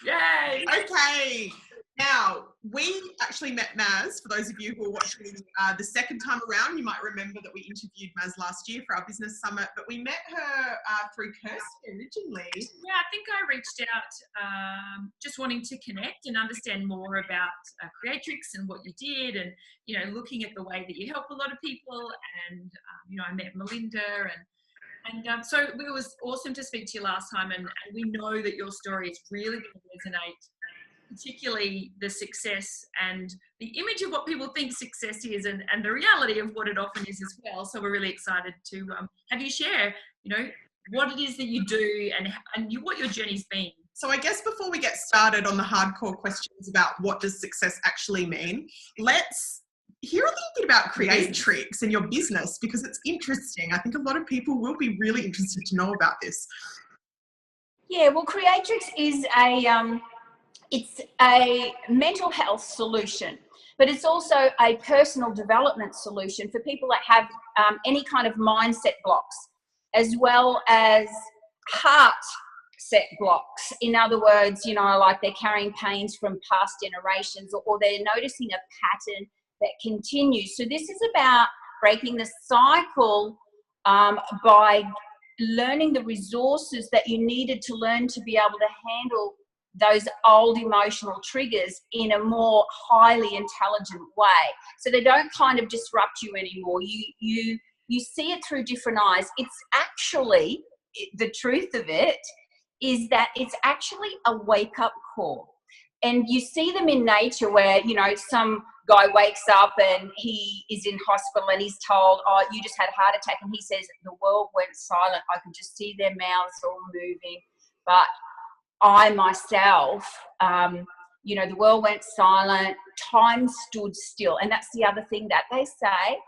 Yay! Okay. Now, we actually met Maz, for those of you who are watching the second time around. You might remember that we interviewed Maz last year for our business summit, but we met her through Kirsty originally. Yeah, I think I reached out just wanting to connect and understand more about Creatrix and what you did, and, you know, looking at the way that you help a lot of people. And, you know, I met Melinda, and so it was awesome to speak to you last time. And we know that your story is really going to resonate, particularly the success and the image of what people think success is, and the reality of what it often is as well. So we're really excited to have you share, you know, what it is that you do and what your journey's been. So I guess before we get started on the hardcore questions about what does success actually mean, let's hear a little bit about Creatrix and your business, because it's interesting. I think a lot of people will be really interested to know about this. Yeah, well, Creatrix is it's a mental health solution, but it's also a personal development solution for people that have any kind of mindset blocks, as well as heart set blocks. In other words, you know, like they're carrying pains from past generations, or they're noticing a pattern that continues. So this is about breaking the cycle by learning the resources that you needed to learn to be able to handle those old emotional triggers in a more highly intelligent way, so they don't kind of disrupt you anymore. You see it through different eyes. It's actually, the truth of it is that it's actually a wake-up call. And you see them in nature where, you know, some guy wakes up and he is in hospital and he's told, oh, you just had a heart attack, and he says the world went silent. I could just see their mouths all moving, but I myself, you know, the world went silent, time stood still. And that's the other thing that they say.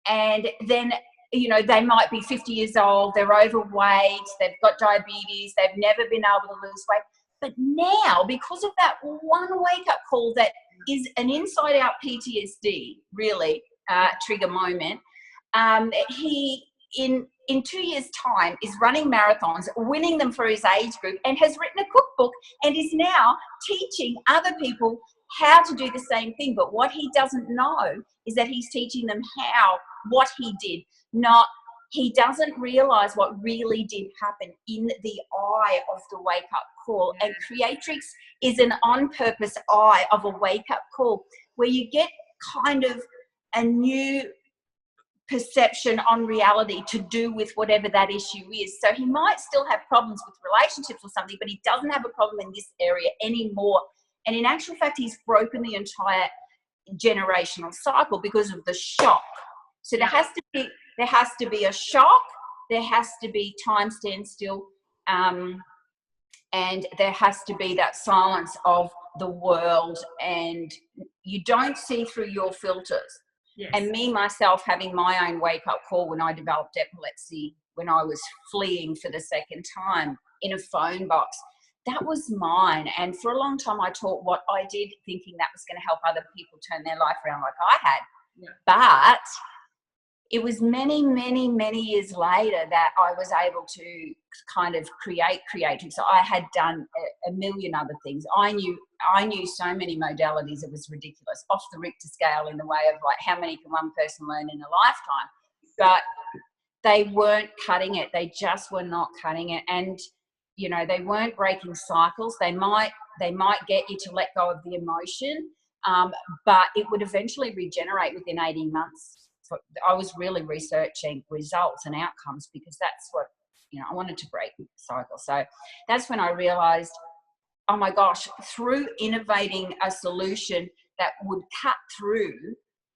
And then, you know, they might be 50 years old, they're overweight, they've got diabetes, they've never been able to lose weight. But now, because of that one wake-up call that is an inside-out PTSD, really, trigger moment, he, in 2 years' time, is running marathons, winning them for his age group, and has written a cookbook and is now teaching other people how to do the same thing. But what he doesn't know is that he's teaching them what he did, not, he doesn't realize what really did happen in the eye of the wake-up call. And Creatrix is an on-purpose eye of a wake-up call, where you get kind of a new perception on reality to do with whatever that issue is. So he might still have problems with relationships or something, but he doesn't have a problem in this area anymore. And in actual fact, he's broken the entire generational cycle because of the shock. So there has to be a shock, there has to be time standstill, and there has to be that silence of the world, and you don't see through your filters. Yes. And me, myself, having my own wake-up call when I developed epilepsy, when I was fleeing for the second time in a phone box, that was mine. And for a long time, I taught what I did, thinking that was going to help other people turn their life around like I had. Yeah. But it was many, many, many years later that I was able to kind of create Creatrix. So I had done a million other things. I knew so many modalities, it was ridiculous, off the Richter scale, in the way of like, how many can one person learn in a lifetime? But they weren't cutting it. They just were not cutting it. And, you know, they weren't breaking cycles. They might get you to let go of the emotion, but it would eventually regenerate within 18 months. I was really researching results and outcomes, because that's what, you know, I wanted to break the cycle. So that's when I realized, oh my gosh, through innovating a solution that would cut through,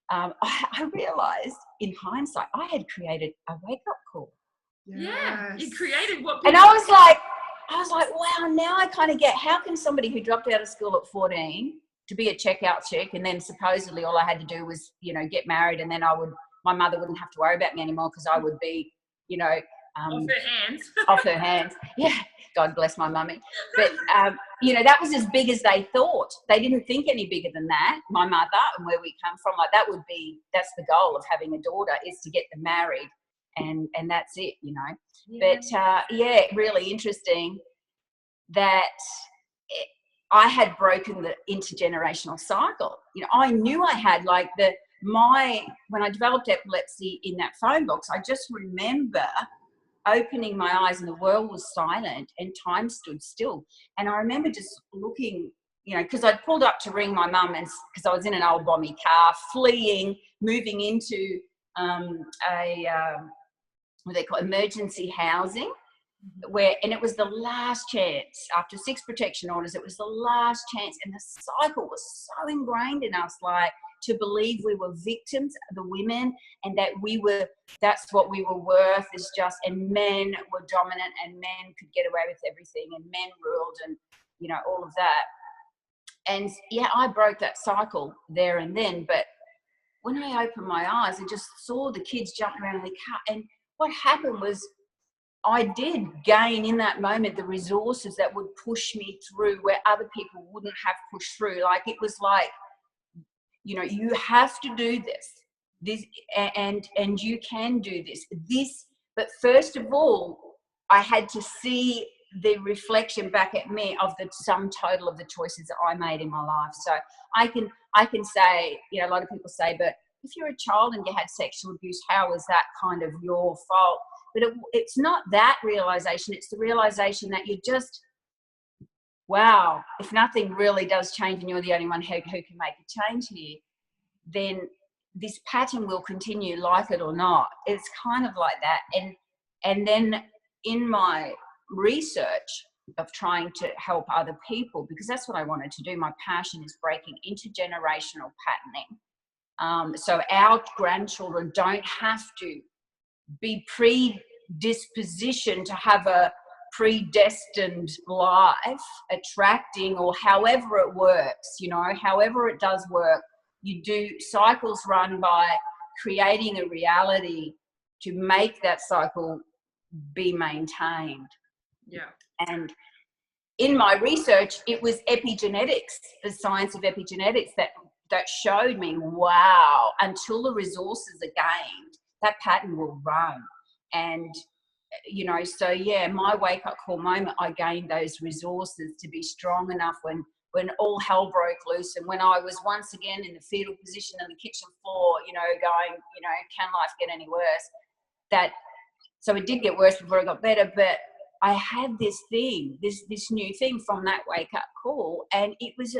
I realized in hindsight, I had created a wake-up call. Yeah, you created what people... And I was like, wow, now I kind of get, how can somebody who dropped out of school at 14 to be a checkout chick, and then supposedly all I had to do was, you know, get married, and then my mother wouldn't have to worry about me anymore, because I would be, you know, off her hands. Off her hands. Yeah, God bless my mummy. But, you know, that was as big as they thought. They didn't think any bigger than that. My mother and where we come from, like, that's the goal of having a daughter, is to get them married, and that's it, you know. Yeah. But, yeah, really interesting that I had broken the intergenerational cycle. You know, I knew I had like when I developed epilepsy in that phone box, I just remember opening my eyes and the world was silent and time stood still. And I remember just looking, you know, because I'd pulled up to ring my mum, and because I was in an old bomby car, fleeing, moving into what they call emergency housing, and it was the last chance. After 6 protection orders, it was the last chance, and the cycle was so ingrained in us, like, to believe we were victims, the women, and that that's what we were worth, is just, and men were dominant and men could get away with everything and men ruled, and, you know, all of that. And yeah, I broke that cycle there and then. But when I opened my eyes, I just saw the kids jumping around in the car. And what happened was I did gain in that moment the resources that would push me through where other people wouldn't have pushed through. Like, it was like, you know, you have to do this, and you can do this. But first of all, I had to see the reflection back at me of the sum total of the choices that I made in my life. So I can say, you know, a lot of people say, but if you're a child and you had sexual abuse, how is that kind of your fault? But it's not that realization. It's the realization that you just, wow, if nothing really does change and you're the only one who can make a change here, then this pattern will continue, like it or not. It's kind of like that. And then in my research of trying to help other people, because that's what I wanted to do, my passion is breaking intergenerational patterning. So our grandchildren don't have to be predispositioned to have a predestined life attracting, or however it works, you know, however it does work. You do cycles run by creating a reality to make that cycle be maintained. Yeah. And in my research, it was epigenetics, the science of epigenetics, that showed me, wow, until the resources are gained, that pattern will run. And, you know, so yeah, my wake-up call moment, I gained those resources to be strong enough when all hell broke loose, and when I was once again in the fetal position on the kitchen floor, you know, going, you know, can life get any worse? So it did get worse before it got better, but I had this thing, this new thing from that wake-up call, and it was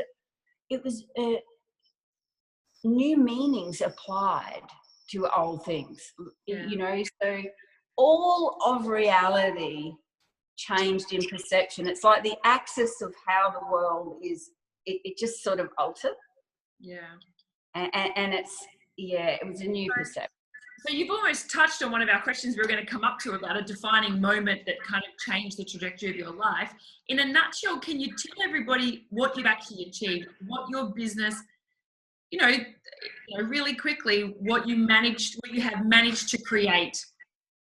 new meanings applied to old things, you know. So all of reality changed in perception. It's like the axis of how the world is, it just sort of altered. Yeah. And it was a new perception. So you've almost touched on one of our questions we were going to come up to about a defining moment that kind of changed the trajectory of your life. In a nutshell, can you tell everybody what you've actually achieved, what your business, you know, really quickly, what you have managed to create?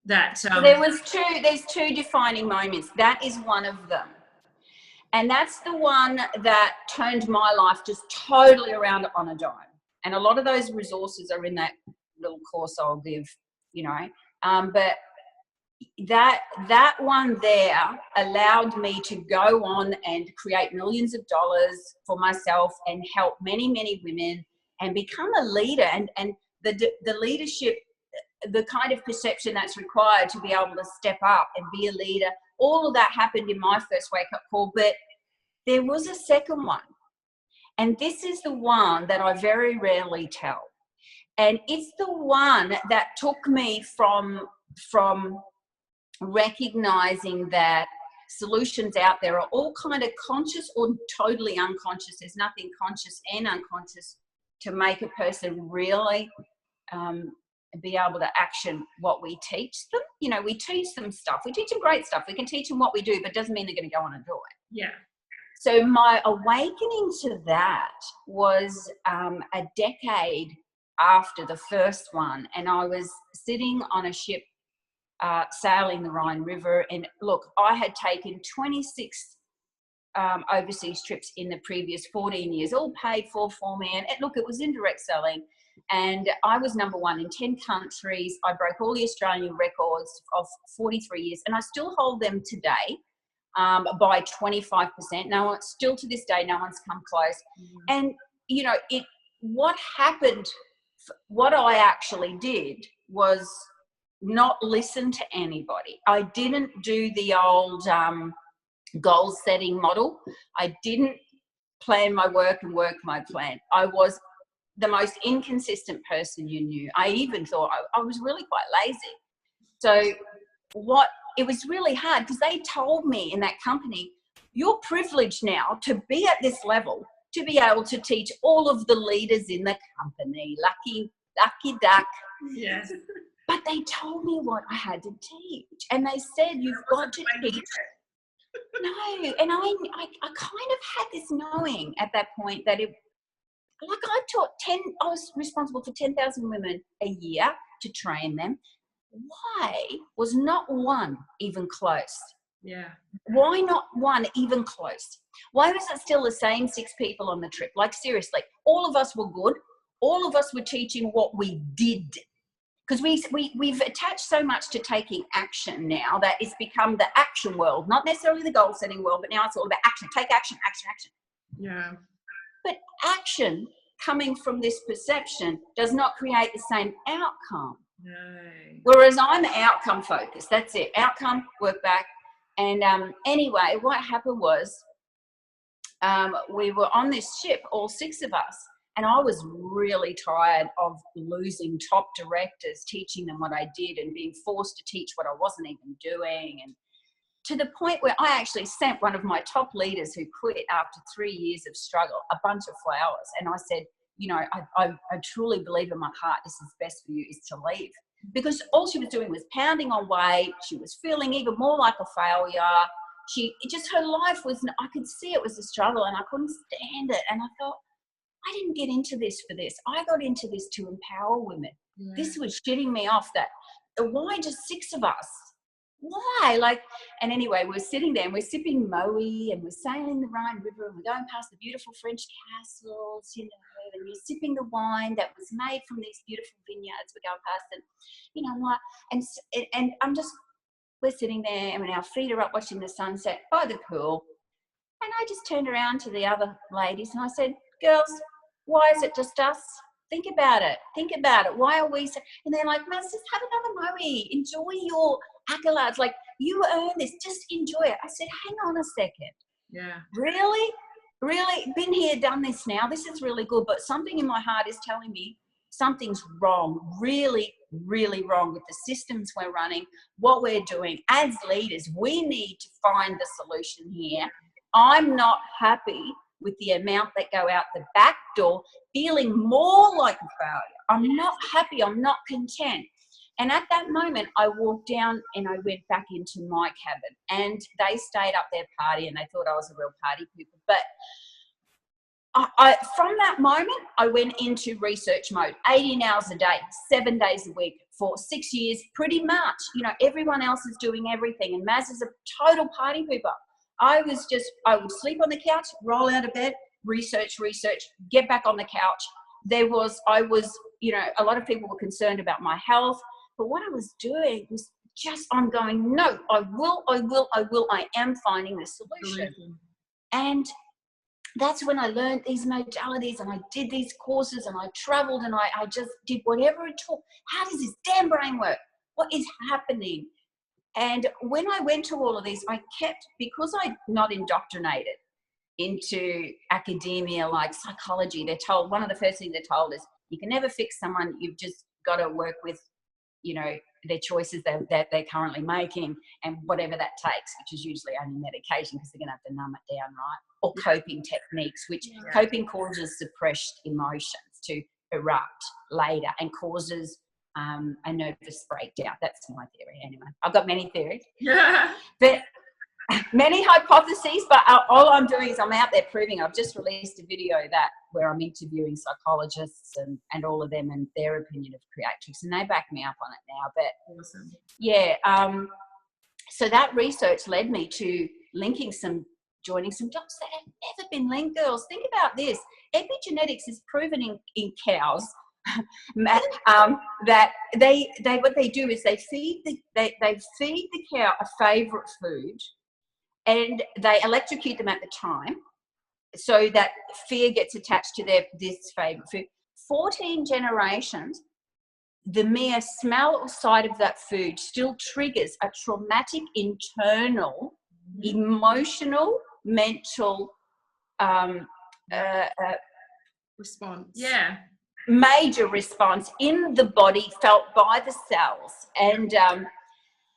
That So there's two defining moments. That is one of them. And that's the one that turned my life just totally around on a dime. And a lot of those resources are in that little course I'll give, you know. But that one there allowed me to go on and create millions of dollars for myself and help many, many women and become a leader. And the leadership, the kind of perception that's required to be able to step up and be a leader, all of that happened in my first wake-up call. But there was a second one, and this is the one that I very rarely tell, and it's the one that took me from recognizing that solutions out there are all kind of conscious or totally unconscious. There's nothing conscious and unconscious to make a person really be able to action what we teach them. You know, we teach them stuff. We teach them great stuff. We can teach them what we do, but it doesn't mean they're going to go on and do it. Yeah. So my awakening to that was a decade after the first one. And I was sitting on a ship sailing the Rhine River. And look, I had taken 26 overseas trips in the previous 14 years, all paid for me. And look, it was indirect selling. And I was number one in 10 countries. I broke all the Australian records of 43 years, and I still hold them today. by 25%. No one, still to this day, no one's come close. And, you know, what happened, what I actually did was not listen to anybody. I didn't do the old goal setting model. I didn't plan my work and work my plan. I was the most inconsistent person you knew. I even thought I was really quite lazy. So it was really hard because they told me in that company, you're privileged now to be at this level, to be able to teach all of the leaders in the company. Lucky duck. Yes. But they told me what I had to teach. And they said, you've got to teach. No, and I kind of had this knowing at that point that I was responsible for 10,000 women a year to train them. Why was not one even close? Yeah. Why not one even close? Why was it still the same 6 people on the trip? Like, seriously, all of us were good. All of us were teaching what we did. Because we've attached so much to taking action now that it's become the action world, not necessarily the goal setting world, but now it's all about action. Take action, action, action. Yeah. But action coming from this perception does not create the same outcome. No. Whereas I'm outcome focused. That's it. Outcome, work back. And anyway, what happened was we were on this ship, all 6 of us. And I was really tired of losing top directors, teaching them what I did and being forced to teach what I wasn't even doing. And to the point where I actually sent one of my top leaders who quit after 3 years of struggle a bunch of flowers. And I said, you know, I truly believe in my heart this is best for you is to leave. Because all she was doing was pounding on weight. She was feeling even more like a failure. Her life was, I could see it was a struggle and I couldn't stand it. And I thought, I didn't get into this for this. I got into this to empower women. Yeah. This was shitting me off that, why just 6 of us? Why? And anyway, we're sitting there and we're sipping moe and we're sailing the Rhine River and we're going past the beautiful French castles, you know, and you're sipping the wine that was made from these beautiful vineyards. We're going past and, you know, and I'm just, we're sitting there and our feet are up watching the sunset by the pool. And I just turned around to the other ladies and I said, girls, why is it just us? Think about it. Think about it. Why are we so? And they're like, Maz, just have another moe. Enjoy your accolades. Like, you earn this. Just enjoy it. I said, hang on a second. Yeah. Really? Really? Been here, done this now. This is really good. But something in my heart is telling me something's wrong. Really, really wrong with the systems we're running, what we're doing. As leaders, we need to find the solution here. I'm not happy with the amount that go out the back door, feeling more like a failure. I'm not happy. I'm not content. And at that moment, I walked down and I went back into my cabin. And they stayed up there partying. They thought I was a real party people. But from that moment, I went into research mode, 18 hours a day, 7 days a week for 6 years, pretty much. You know, everyone else is doing everything. And Maz is a total party pooper. I would sleep on the couch, roll out of bed, research, get back on the couch. You know, a lot of people were concerned about my health, but what I was doing was just, I'm going, no, I am finding the solution. And that's when I learned these modalities and I did these courses and I traveled and I just did whatever it took. How does this damn brain work? What is happening? And when I went to all of these, because I'm not indoctrinated into academia like psychology, one of the first things they're told is you can never fix someone, you've just got to work with, you know, their choices that they're currently making and whatever that takes, which is usually only medication because they're going to have to numb it down, right? Or coping techniques, which coping causes suppressed emotions to erupt later and causes a nervous breakdown. That's my theory anyway. I've got many theories. Yeah. But many hypotheses, but all I'm doing is I'm out there proving. I've just released a video where I'm interviewing psychologists and all of them and their opinion of Creatrix, and they back me up on it now. But awesome. Yeah, so that research led me to joining some jobs that have never been linked, girls. Think about this. Epigenetics is proven in cows that what they do is they feed the cow a favourite food, and they electrocute them at the time so that fear gets attached to this favourite food. 14 generations, the mere smell or sight of that food still triggers a traumatic internal, emotional, mental response. Yeah. Major response in the body felt by the cells.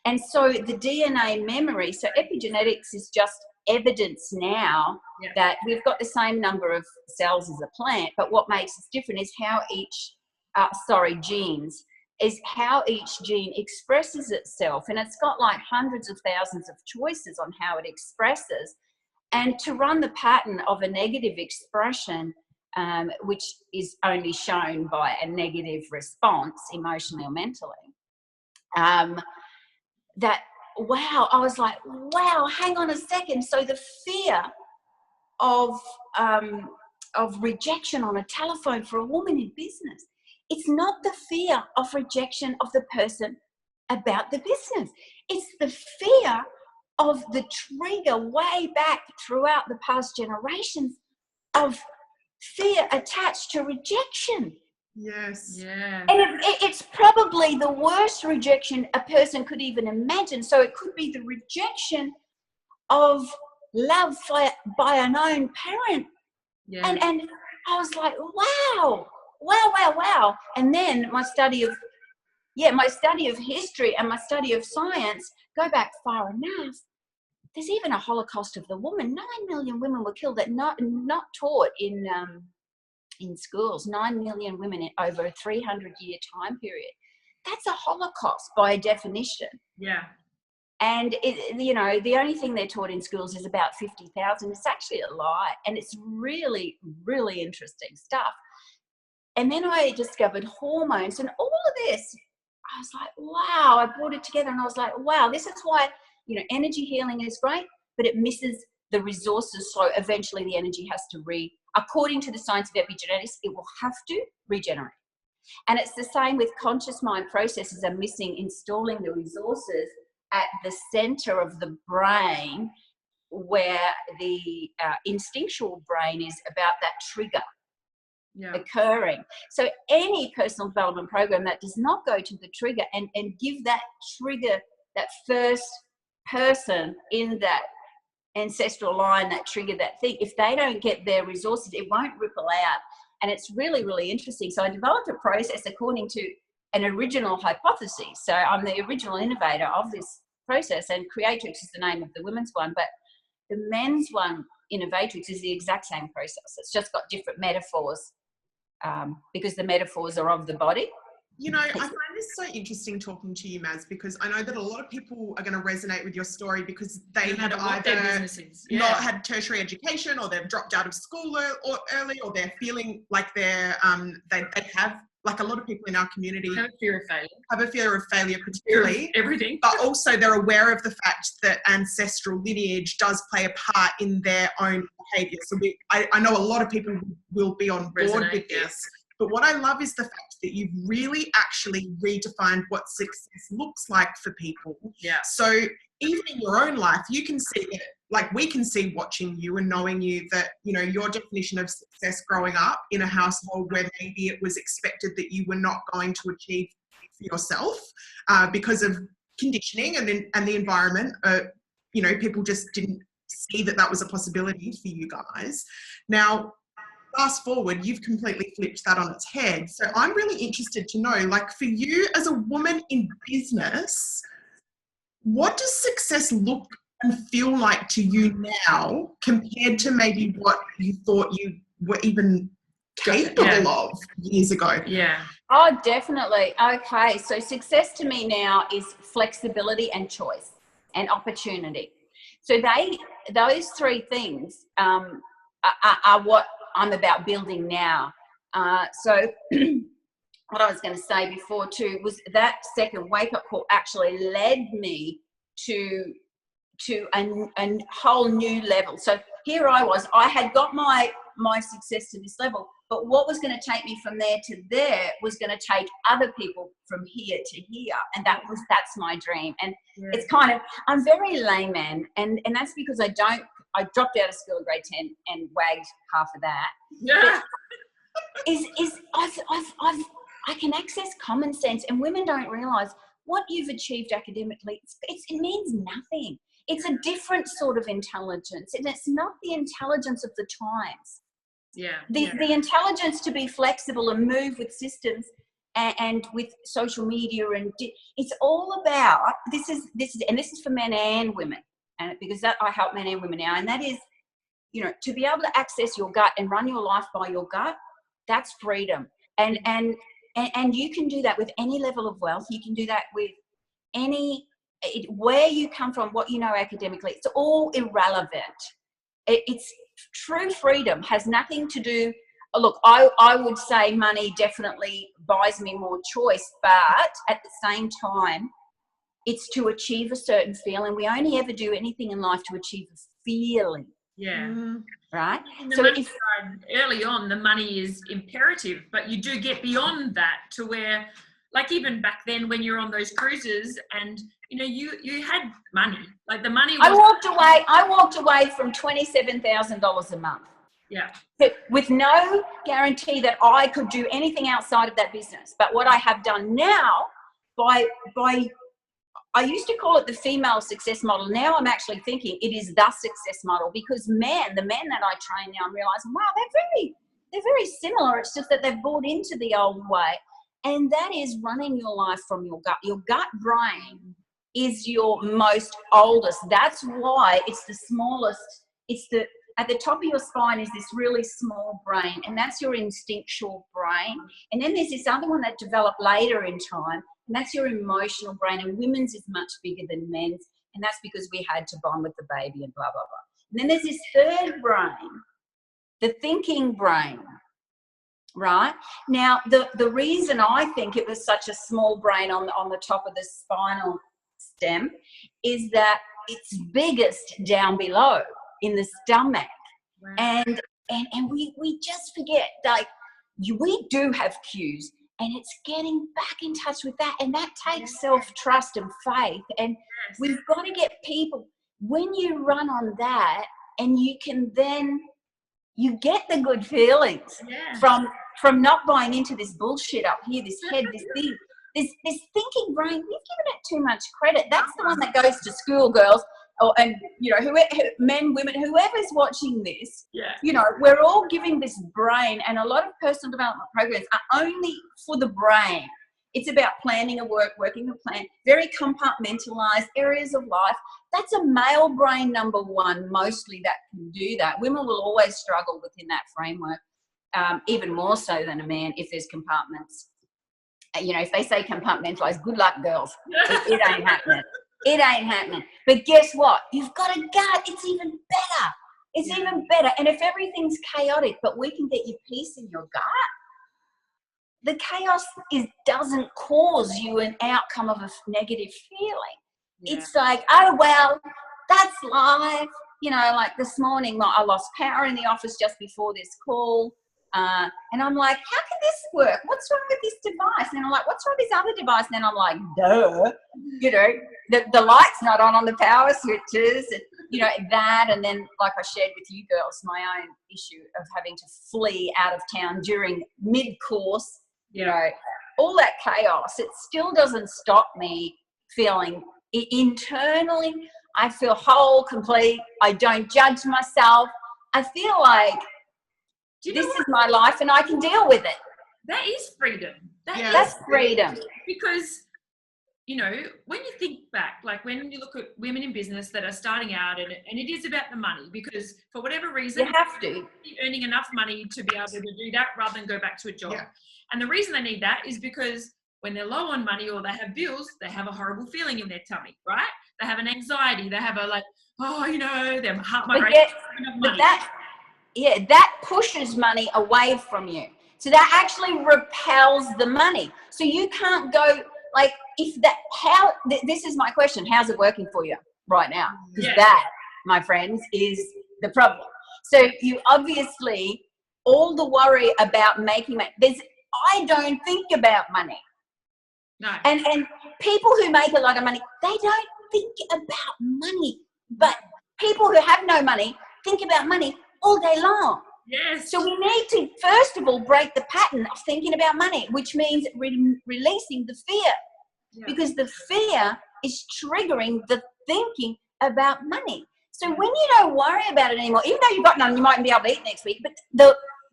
And so the DNA memory, so epigenetics is just evidence now that we've got the same number of cells as a plant, but what makes us different is how each, genes, is how each gene expresses itself. And it's got like hundreds of thousands of choices on how it expresses. And to run the pattern of a negative expression, which is only shown by a negative response, emotionally or mentally, I was like, wow, hang on a second. So the fear of rejection on a telephone for a woman in business, it's not the fear of rejection of the person about the business. It's the fear of the trigger way back throughout the past generations of fear attached to rejection. Yes. Yeah. And it's probably the worst rejection a person could even imagine. So it could be the rejection of love by an own parent. Yeah. And I was like, wow. And then my study of history and my study of science go back far enough. There's even a Holocaust of the woman. 9 million women were killed that not taught in schools. 9 million women in over a 300-year time period. That's a Holocaust by definition. Yeah. And the only thing they're taught in schools is about 50,000. It's actually a lie, and it's really, really interesting stuff. And then I discovered hormones and all of this. I was like, wow, I brought it together and I was like, wow, this is why, energy healing is great, but it misses the resources. So eventually the energy has to according to the science of epigenetics, it will have to regenerate. And it's the same with conscious mind processes are missing, installing the resources at the center of the brain where the instinctual brain is about that trigger. Occurring. So any personal development program that does not go to the trigger and give that trigger, that first person in that ancestral line, that trigger, that thing, if they don't get their resources, it won't ripple out. And it's really, really interesting. So I developed a process according to an original hypothesis. So I'm the original innovator of this process, and Creatrix is the name of the women's one, but the men's one, Innovatrix, is the exact same process. It's just got different metaphors. Because the metaphors are of the body. I find this so interesting talking to you, Maz, because I know that a lot of people are going to resonate with your story because they had either not had tertiary education, or they've dropped out of school early, or they're feeling like they have, like a lot of people in our community have a fear of failure, particularly everything, but also they're aware of the fact that ancestral lineage does play a part in their own behaviour. So I know a lot of people will be on board with this, but what I love is the fact that you've really actually redefined what success looks like for people. Yeah. So even in your own life, you can see it, like we can see watching you and knowing you that, your definition of success growing up in a household where maybe it was expected that you were not going to achieve for yourself because of conditioning and the environment, people just didn't see that was a possibility for you guys. Now, fast forward, you've completely flipped that on its head. So I'm really interested to know, like for you as a woman in business, what does success look and feel like to you now compared to maybe what you thought you were even capable of years ago? Yeah. Oh, definitely. Okay. So success to me now is flexibility and choice and opportunity. So those three things are what I'm about building now. So what I was going to say before too was that second wake-up call actually led me to a whole new level. So here I was. I had got my my success to this level. But what was going to take me from there to there was going to take other people from here to here. And that's my dream. And it's kind of, I'm very layman, and that's because I dropped out of school in grade 10 and wagged half of that. Yeah. I can access common sense, and women don't realise what you've achieved academically. It means nothing. It's a different sort of intelligence, and it's not the intelligence of the times. The intelligence to be flexible and move with systems and with social media, and it's all about this is for men and women, and because I help men and women now, and that is, you know, to be able to access your gut and run your life by your gut. That's freedom, and you can do that with any level of wealth. You can do that with where you come from, what you know academically. It's all irrelevant. It's true freedom has nothing to do. Look, I would say money definitely buys me more choice, but at the same time, it's to achieve a certain feeling. We only ever do anything in life to achieve a feeling. Yeah. Right. So early on, the money is imperative, but you do get beyond that to where, like even back then when you're on those cruises and, you know, you had money, like the money was... I walked away from $27,000 a month. Yeah. With no guarantee that I could do anything outside of that business. But what I have done now I used to call it the female success model. Now I'm actually thinking it is the success model, because the men that I train now, I'm realizing, wow, they're very similar. It's just that they've bought into the old way. And that is running your life from your gut. Your gut brain is your most oldest. That's why it's the smallest. At the top of your spine is this really small brain, and that's your instinctual brain. And then there's this other one that developed later in time, and that's your emotional brain. And women's is much bigger than men's, and that's because we had to bond with the baby and blah, blah, blah. And then there's this third brain, the thinking brain, right? Now, the reason I think it was such a small brain on the top of the spinal stem is that it's biggest down below in the stomach. Wow. And we just forget, like, we do have cues, and it's getting back in touch with that, and that takes self-trust and faith. And we've got to get people, when you run on that, and you can then, you get the good feelings from not buying into this bullshit up here, this head, this thing, this thinking brain. We've given it too much credit. That's the one that goes to school, girls. And, you know, men, women, whoever's watching this, you know, we're all giving this brain, and a lot of personal development programs are only for the brain. It's about planning a working a plan, very compartmentalized areas of life. That's a male brain, number one, mostly, that can do that. Women will always struggle within that framework, even more so than a man if there's compartments. You know, if they say compartmentalized, good luck, girls. It ain't happening. It ain't happening. But guess what? You've got a gut. It's even better. It's even better. And if everything's chaotic, but we can get you peace in your gut, the chaos doesn't cause you an outcome of a negative feeling. It's like, oh, well, that's life. You know, like this morning, I lost power in the office just before this call. And I'm like, how can this work? What's wrong with this device? And I'm like, what's wrong with this other device? And then I'm like, duh, you know, the light's not on the power switches, and, you know, that. And then, like I shared with you girls, my own issue of having to flee out of town during mid-course, you know, all that chaos. It still doesn't stop me feeling internally. I feel whole, complete. I don't judge myself. I feel like, this is my life and I can deal with it. That is freedom. That's freedom. Because, you know, when you think back, like when you look at women in business that are starting out, and it is about the money, because for whatever reason, you have to be earning enough money to be able to do that rather than go back to a job. And the reason they need that is because when they're low on money or they have bills, they have a horrible feeling in their tummy, right? They have an anxiety. They have a, like, oh, you know, their heart might race. That pushes money away from you. So that actually repels the money. So you can't go, like, this is my question, how's it working for you right now? Because that, my friends, is the problem. So you obviously all the worry about making money. I don't think about money. No. And people who make a lot of money, they don't think about money. But people who have no money think about money all day long. Yes. So we need to, first of all, break the pattern of thinking about money, which means releasing the fear. Yeah. Because the fear is triggering the thinking about money. So when you don't worry about it anymore, even though you've got none, you mightn't be able to eat next week, but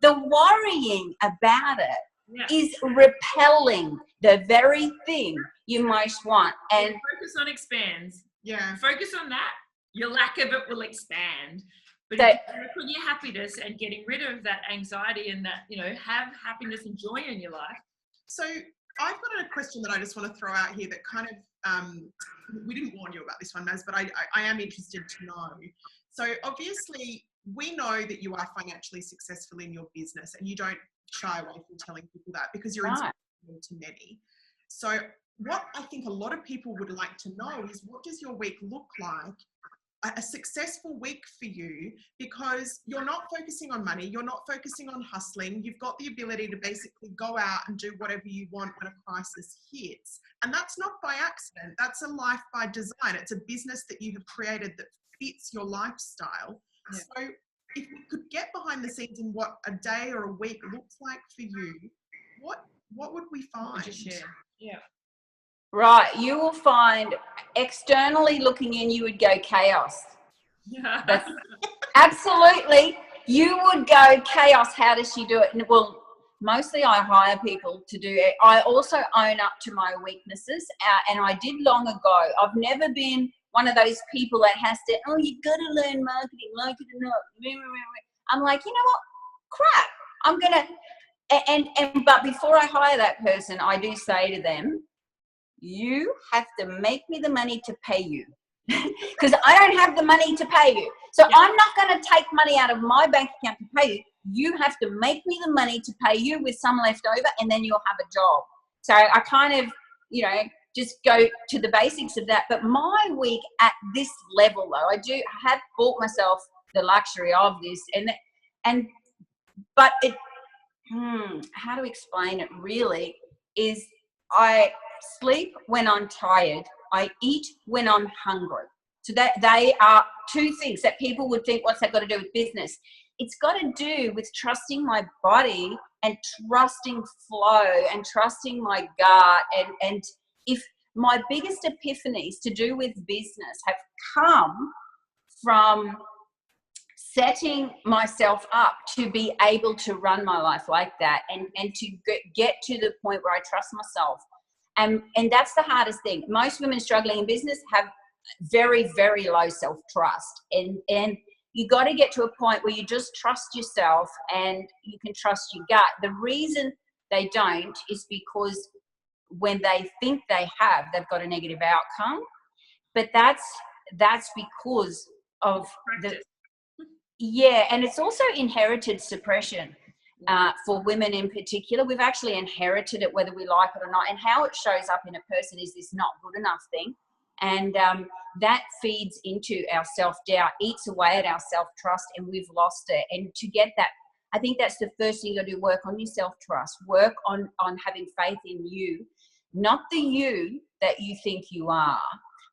the worrying about it is repelling the very thing you most want. And focus on expands. Yeah. Focus on that. Your lack of it will expand. But if you work on your happiness and getting rid of that anxiety and that, have happiness and joy in your life. So I've got a question that I just want to throw out here that kind of, we didn't warn you about this one, Maz, but I am interested to know. So obviously we know that you are financially successful in your business and you don't shy away from telling people that because you're inspiring to many. So what I think a lot of people would like to know is, what does your week look like? A successful week for you, because you're not focusing on money, you're not focusing on hustling, you've got the ability to basically go out and do whatever you want when a crisis hits. And that's not by accident, that's a life by design. It's a business that you have created that fits your lifestyle. Yeah. So if we could get behind the scenes in what a day or a week looks like for you, what would we find? What would you share? Yeah. Right, you will find, externally looking in, you would go chaos. Yeah. Absolutely, you would go chaos. How does she do it? And well, mostly I hire people to do it. I also own up to my weaknesses, and I did long ago. I've never been one of those people that has to, you've got to learn marketing, like it or not. I'm like, you know what? Crap. I'm going to, but before I hire that person, I do say to them, you have to make me the money to pay you, because I don't have the money to pay you. So I'm not going to take money out of my bank account to pay you. You have to make me the money to pay you with some left over, and then you'll have a job. So I kind of, just go to the basics of that. But my week at this level, though, I have bought myself the luxury of this, but it, how to explain it really is, I sleep when I'm tired. I eat when I'm hungry. So that they are two things that people would think, what's that got to do with business? It's got to do with trusting my body and trusting flow and trusting my gut. And if my biggest epiphanies to do with business have come from setting myself up to be able to run my life like that and to get to the point where I trust myself. And that's the hardest thing. Most women struggling in business have very, very low self-trust. And you got to get to a point where you just trust yourself and you can trust your gut. The reason they don't is because when they think they've got a negative outcome. But that's because of and it's also inherited suppression. For women in particular, we've actually inherited it whether we like it or not, and how it shows up in a person is this not good enough thing, and that feeds into our self-doubt, eats away at our self-trust, and we've lost it. And to get that, I think that's the first thing you got to do, work on your self-trust, work on having faith in you, not the you that you think you are,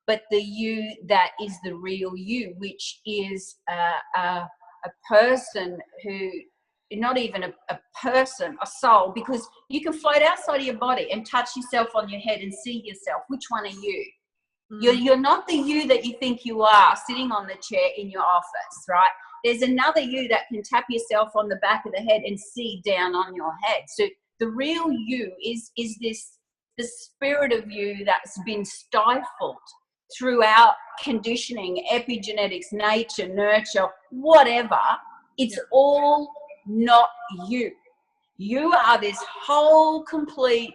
but the you that is the real you, which is a person who, not even a person, a soul, because you can float outside of your body and touch yourself on your head and see yourself. Which one are you? You're not the you that you think you are sitting on the chair in your office, right? There's another you that can tap yourself on the back of the head and see down on your head. So the real you is the spirit of you that's been stifled throughout conditioning, epigenetics, nature, nurture, whatever. It's all not you. You are this whole complete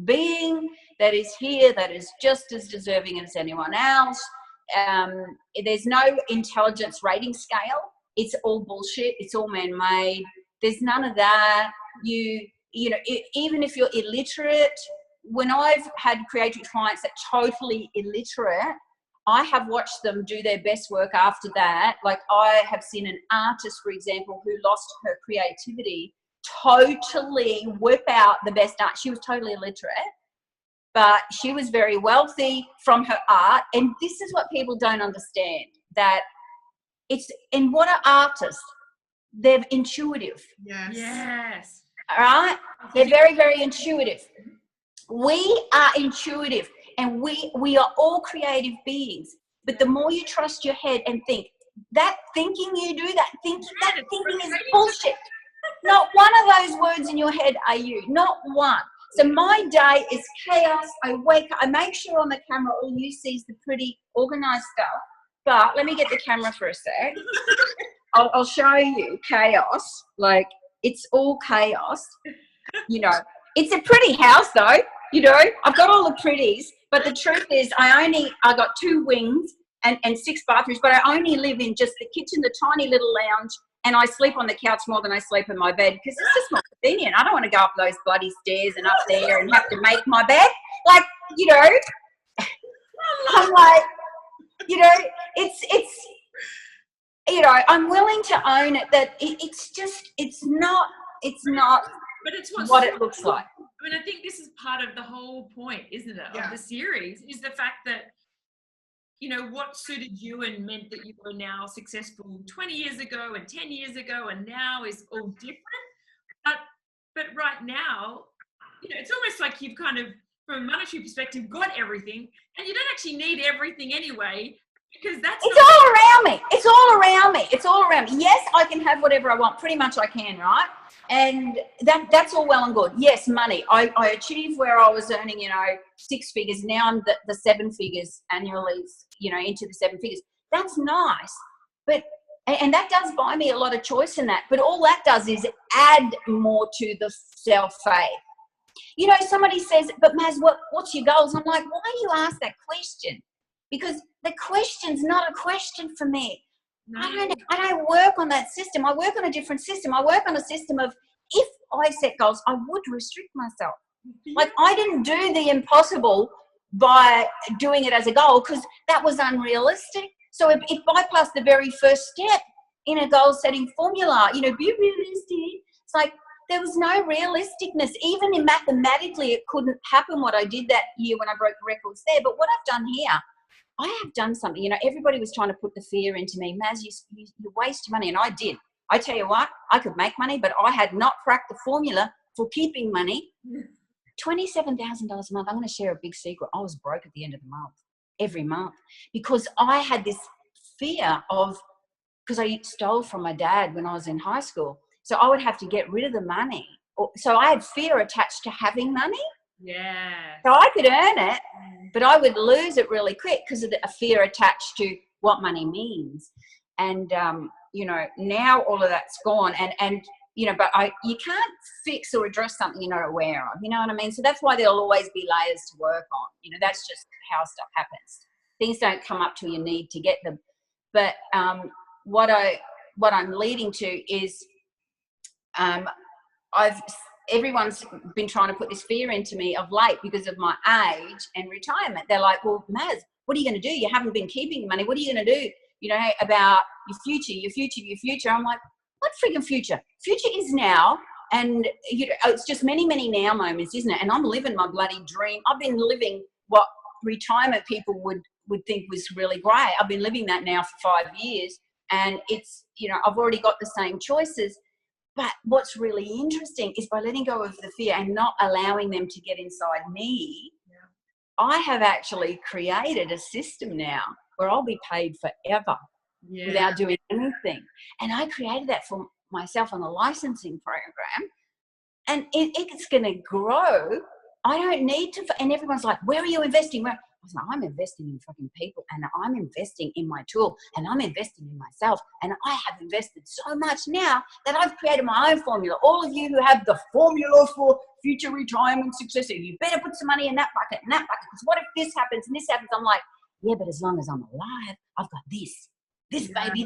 being that is here, that is just as deserving as anyone else. There's no intelligence rating scale. It's all bullshit. It's all man-made. There's none of that. Even if you're illiterate, when I've had Creatrix clients that are totally illiterate, I have watched them do their best work after that. Like, I have seen an artist, for example, who lost her creativity, totally whip out the best art. She was totally illiterate, but she was very wealthy from her art. And this is what people don't understand, that it's, and what are artists? They're intuitive. Yes. Yes. All right? They're very, very intuitive. We are intuitive, and we are all creative beings. But the more you trust your head and think, that thinking you do, that thinking is bullshit. Not one of those words in your head are you. Not one. So my day is chaos. I wake up, I make sure on the camera all you see is the pretty organized stuff. But let me get the camera for a sec. I'll show you chaos. Like, it's all chaos. You know, it's a pretty house though. You know, I've got all the pretties, but the truth is I got 2 wings and 6 bathrooms, but I only live in just the kitchen, the tiny little lounge, and I sleep on the couch more than I sleep in my bed because it's just not convenient. I don't want to go up those bloody stairs and up there and have to make my bed. Like, you know, I'm like, you know, it's, you know, I'm willing to own it that it's not but it's what it looks like. I mean, I think this is part of the whole point, isn't it, Yeah. of the series, is the fact that, you know, what suited you and meant that you were now successful 20 years ago and 10 years ago and now is all different. But right now, you know, it's almost like you've kind of, from a monetary perspective, got everything, and you don't actually need everything anyway, because that's it's all around me. It's all around me. It's all around me. Yes, I can have whatever I want. Pretty much I can, right? And that's all well and good. Yes, money. I achieved where I was earning, you know, 6 figures. Now I'm the 7 figures annually, you know, into the 7 figures. That's nice. But, and that does buy me a lot of choice in that. But all that does is add more to the self-faith. You know, somebody says, but Maz, what's your goals? I'm like, why do you ask that question? Because the question's not a question for me. No. I don't work on that system. I work on a different system. I work on a system of, if I set goals, I would restrict myself. Like, I didn't do the impossible by doing it as a goal because that was unrealistic. So it bypassed the very first step in a goal setting formula. You know, be realistic. It's like, there was no realisticness. Even in mathematically, it couldn't happen what I did that year when I broke the records there. But what I've done here, I have done something. You know, everybody was trying to put the fear into me. Maz, you waste money. And I did. I tell you what, I could make money, but I had not cracked the formula for keeping money. $27,000 a month. I'm going to share a big secret. I was broke at the end of the month, every month, because I had this fear of, because I stole from my dad when I was in high school. So I would have to get rid of the money. So I had fear attached to having money. Yeah. So I could earn it, but I would lose it really quick because of a fear attached to what money means. And, you know, now all of that's gone. And you know, but you can't fix or address something you're not aware of. You know what I mean? So that's why there'll always be layers to work on. You know, that's just how stuff happens. Things don't come up till you need to get them. But what I'm leading to is everyone's been trying to put this fear into me of late because of my age and retirement. They're like, well, Maz, what are you going to do? You haven't been keeping money. What are you going to do, you know, about your future? I'm like, what freaking future? Future is now. And you know, it's just many, many now moments, isn't it? And I'm living my bloody dream. I've been living what retirement people would think was really great. I've been living that now for 5 years. And it's, you know, I've already got the same choices. But what's really interesting is by letting go of the fear and not allowing them to get inside me, I have actually created a system now where I'll be paid forever without doing anything. And I created that for myself on a licensing program. And it's going to grow. I don't need to. And everyone's like, where are you investing? Where? I was like, I'm investing in fucking people, and I'm investing in my tool, and I'm investing in myself, and I have invested so much now that I've created my own formula. All of you who have the formula for future retirement success, you better put some money in that bucket and that bucket, because what if this happens and this happens? I'm like, yeah, but as long as I'm alive, I've got this baby,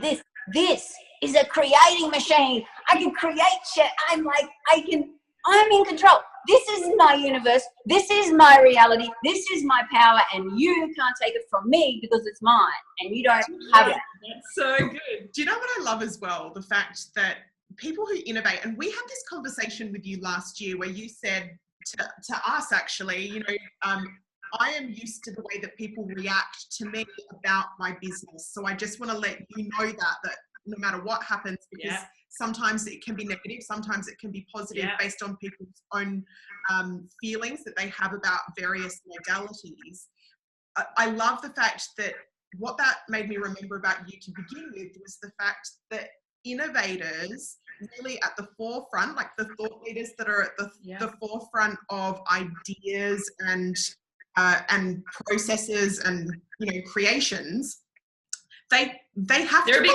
this is a creating machine. I can create shit. I'm like, I can I'm in control. This is my universe. This is my reality. This is my power, and you can't take it from me because it's mine, and you don't have it. That's so good. Do you know what I love as well? The fact that people who innovate, and we had this conversation with you last year where you said to us, actually, you know, I am used to the way that people react to me about my business. So I just want to let you know that no matter what happens, because sometimes it can be negative, sometimes it can be positive based on people's own feelings that they have about various modalities. I love the fact that what that made me remember about you to begin with was the fact that innovators really at the forefront, like the thought leaders that are at the forefront of ideas and processes and, you know, creations, they're a bit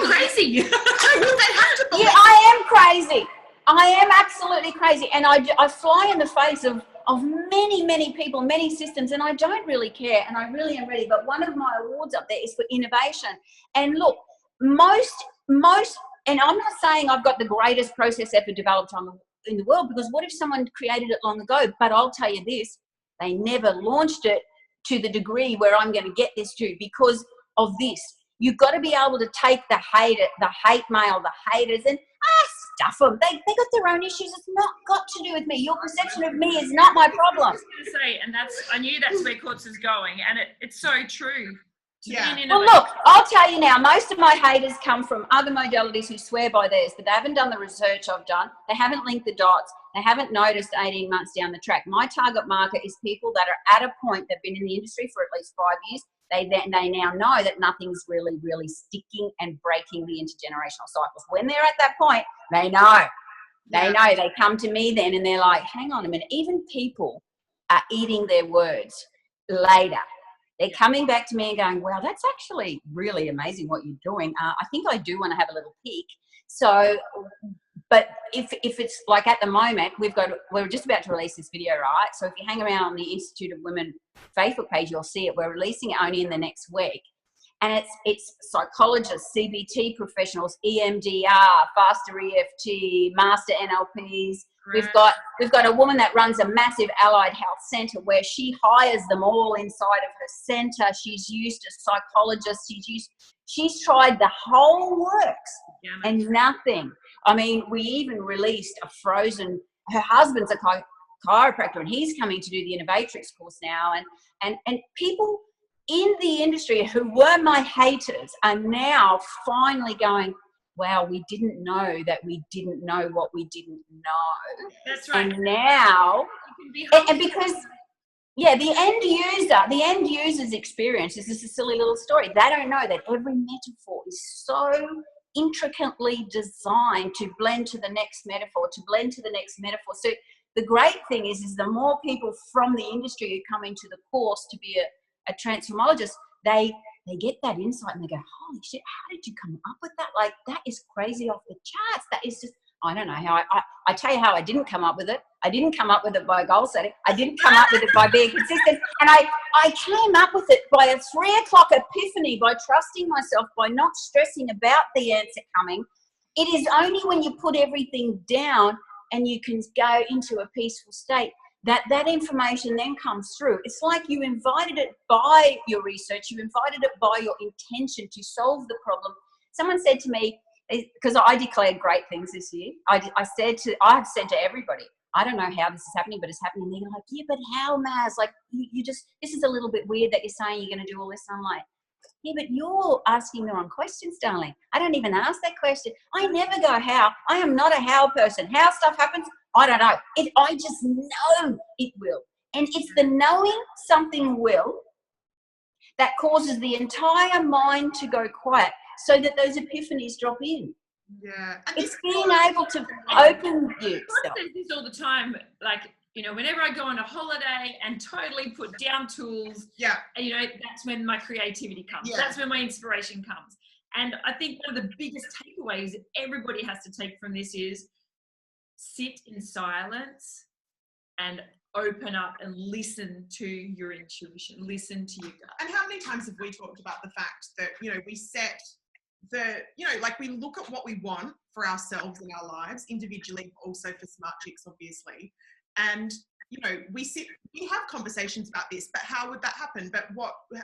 crazy. They have to believe. Yeah, I am crazy. I am absolutely crazy, and I fly in the face of many people, many systems, and I don't really care, and I really am ready. But one of my awards up there is for innovation. And look, most, and I'm not saying I've got the greatest process ever developed in the world, because what if someone created it long ago? But I'll tell you this, they never launched it to the degree where I'm going to get this to, because of this. You've got to be able to take the hate mail, the haters, and stuff them. They got their own issues. It's not got to do with me. Your perception of me is not my problem. I was going to say, and I knew that's where Quartz is going, and it's so true. Well, look, I'll tell you now, most of my haters come from other modalities who swear by theirs, but they haven't done the research I've done. They haven't linked the dots. They haven't noticed 18 months down the track. My target market is people that are at a point, they've been in the industry for at least 5 years. They now know that nothing's really sticking and breaking the intergenerational cycles. When they're at that point, they know. They know. They come to me then and they're like, hang on a minute. Even people are eating their words later. They're coming back to me and going, wow, that's actually really amazing what you're doing. I think I do want to have a little peek. So, but if it's like at the moment, we're just about to release this video, right? So if you hang around on the Institute of Women Facebook page, you'll see it. We're releasing it only in the next week. And it's psychologists, CBT professionals, EMDR, faster EFT, master NLPs. We've got a woman that runs a massive allied health centre where she hires them all inside of her centre. She's used a psychologist. She's tried the whole works and nothing. I mean, we even released her husband's a chiropractor, and he's coming to do the Innovatrix course now. And people in the industry who were my haters are now finally going, wow, we didn't know that we didn't know what we didn't know. That's right. And now, and because, the end user's experience is just a silly little story. They don't know that every metaphor is so intricately designed to blend to the next metaphor, So the great thing is the more people from the industry who come into the course to be a transformologist, they get that insight and they go, holy shit, how did you come up with that? Like, that is crazy off the charts. That is just, I don't know how I tell you how I didn't come up with it. I didn't come up with it by goal setting. I didn't come up with it by being consistent. And I came up with it by a 3 o'clock epiphany, by trusting myself, by not stressing about the answer coming. It is only when you put everything down and you can go into a peaceful state that information then comes through. It's like you invited it by your research, you invited it by your intention to solve the problem. Someone said to me, because I declared great things this year, I have said to everybody, I don't know how this is happening, but it's happening. And they're like, yeah, but how, Maz? Like, you just, this is a little bit weird that you're saying you're going to do all this. And I'm like, yeah, but you're asking the wrong questions, darling. I don't even ask that question. I never go how. I am not a how person. How stuff happens, I don't know. I just know it will. And it's the knowing something will that causes the entire mind to go quiet so that those epiphanies drop in. Yeah. It's being able to open you. I say this all the time, like, you know, whenever I go on a holiday and totally put down tools, and, you know, that's when my creativity comes. Yeah. That's when my inspiration comes. And I think one of the biggest takeaways everybody has to take from this is sit in silence and open up and listen to your intuition, listen to your gut. And how many times have we talked about the fact that, you know, we set we look at what we want for ourselves in our lives individually, but also for Smart Chicks, obviously. And, we have conversations about this, but how would that happen? But what do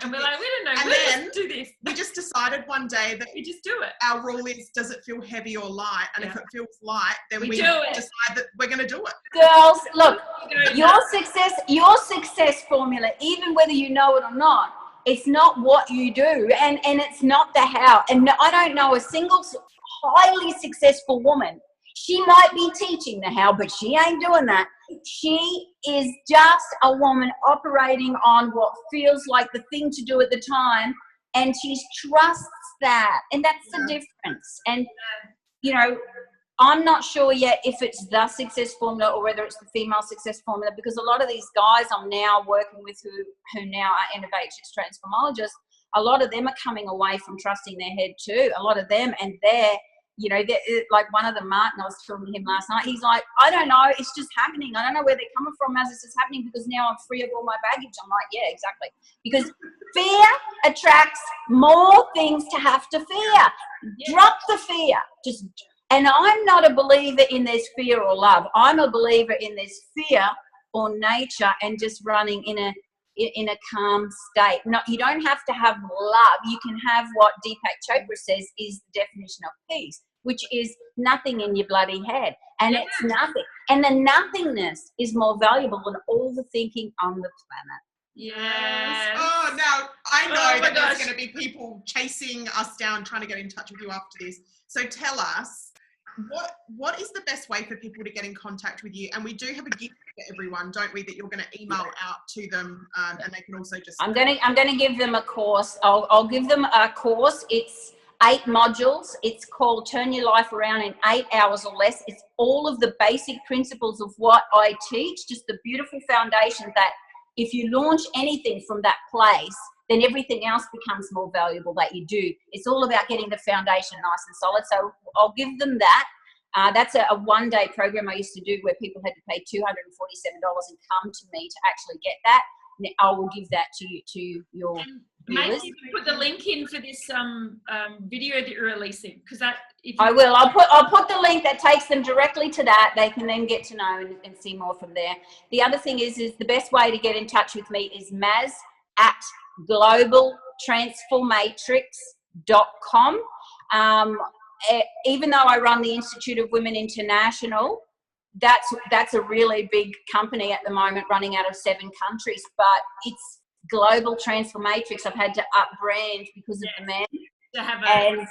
And we we're like, we don't know, and we'll then just do this. we just decided one day that We just do it. our rule is, does it feel heavy or light? And if it feels light, then we do it. decide that we're going to do it. Girls, look, your success formula, even whether you know it or not, it's not what you do, and it's not the how. And I don't know a single highly successful woman. She might be teaching the how, but she ain't doing that. She is just a woman operating on what feels like the thing to do at the time, and she trusts that, and that's the difference. And I'm not sure yet if it's the success formula or whether it's the female success formula, because a lot of these guys I'm now working with who now are Epigenetics transformologists, a lot of them are coming away from trusting their head too. A lot of them, and they're like one of them, Martin, I was talking to him last night, he's like, I don't know, it's just happening. I don't know where they're coming from as this is happening, because now I'm free of all my baggage. I'm like, yeah, exactly. Because fear attracts more things to have to fear. Drop the fear. And I'm not a believer in there's fear or love. I'm a believer in there's fear or nature and just running in a calm state. No, you don't have to have love. You can have what Deepak Chopra says is the definition of peace, which is nothing in your bloody head. And it's nothing. And the nothingness is more valuable than all the thinking on the planet. Yes. Oh, now I know that there's going to be people chasing us down, trying to get in touch with you after this. So tell us, what is the best way for people to get in contact with you? And we do have a gift for everyone, don't we, that you're going to email out to them, and they can also just... I'm going to give them a course. I'll give them a course. It's 8 modules. It's called Turn Your Life Around in 8 Hours or Less. It's all of the basic principles of what I teach, just the beautiful foundation that if you launch anything from that place, then everything else becomes more valuable that you do. It's all about getting the foundation nice and solid. So I'll give them that. That's a one-day program I used to do where people had to pay $247 and come to me to actually get that. I will give that to your Maybe you can put the link in for this video that you're releasing, because I will. I'll put the link that takes them directly to that. They can then get to know and see more from there. The other thing is the best way to get in touch with me is maz@globaltransformatrix.com. Even though I run the Institute of Women International, that's a really big company at the moment, running out of 7 countries, but it's Global Transformatrix. I've had to up-brand because of the men. And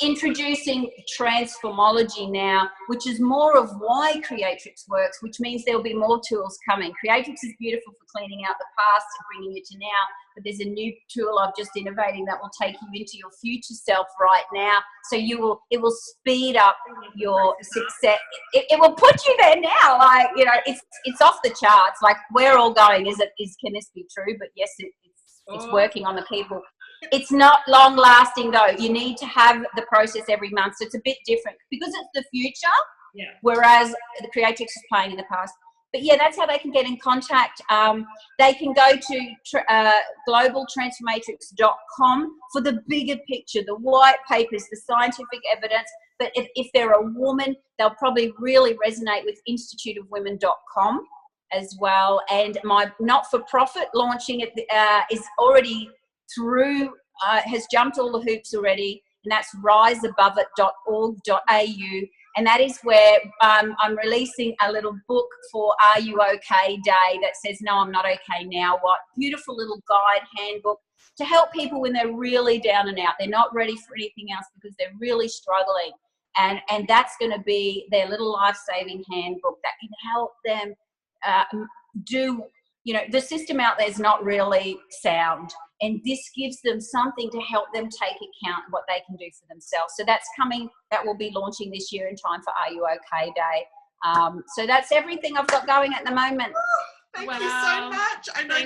introducing transformology now, which is more of why Creatrix works, which means there'll be more tools coming. Creatrix is beautiful for cleaning out the past and bringing you to now, but there's a new tool I've just innovating that will take you into your future self right now. So it will speed up your success. It will put you there now. Like, it's off the charts. Like, we're all going, can this be true? But yes, it's working on the people. It's not long lasting though. You need to have the process every month. So it's a bit different because it's the future, whereas the Creatrix is playing in the past. But yeah, that's how they can get in contact. They can go to globaltransformatrix.com for the bigger picture, the white papers, the scientific evidence. But if they're a woman, they'll probably really resonate with instituteofwomen.com as well. And my not-for-profit launching it is already through, has jumped all the hoops already, and that's riseaboveit.org.au. And that is where I'm releasing a little book for Are You OK Day that says, No, I'm Not OK Now What? Beautiful little guide handbook to help people when they're really down and out. They're not ready for anything else because they're really struggling. And that's going to be their little life-saving handbook that can help them the system out there is not really sound. And this gives them something to help them take account of what they can do for themselves. So that's coming, that will be launching this year in time for Are You OK Day. So that's everything I've got going at the moment. Thank you so much. I know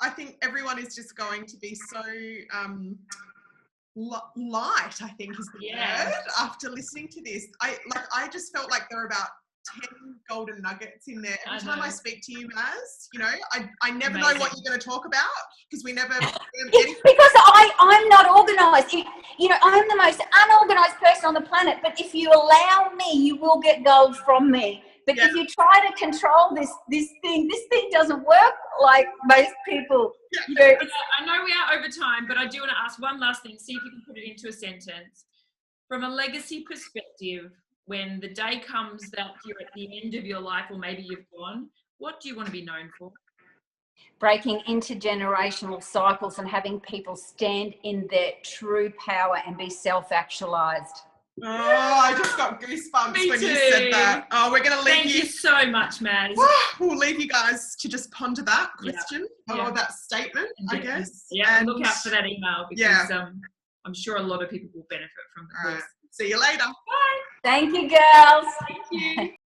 I think everyone is just going to be so light, I think is the word, after listening to this. I just felt like there are about 10 golden nuggets in there. Every I time know. I speak to you, Maz, you know, I never know Amazing. what you're going to talk about because we never Because I'm not organised. You know, I'm the most unorganised person on the planet, but if you allow me, you will get gold from me. But if you try to control this thing doesn't work like most people. You know, I know we are over time, but I do want to ask one last thing. See if you can put it into a sentence. From a legacy perspective, when the day comes that you're at the end of your life or maybe you've gone, what do you want to be known for? breaking intergenerational cycles and having people stand in their true power and be self-actualized. Oh, I just got goosebumps Me when too. you said that. Oh, we're going to leave Thank you so much, Maz. We'll leave you guys to just ponder that question or that statement, I guess. Yeah, and look out for that email because I'm sure a lot of people will benefit from the course. Right. See you later. Bye. Thank you, girls. Thank you.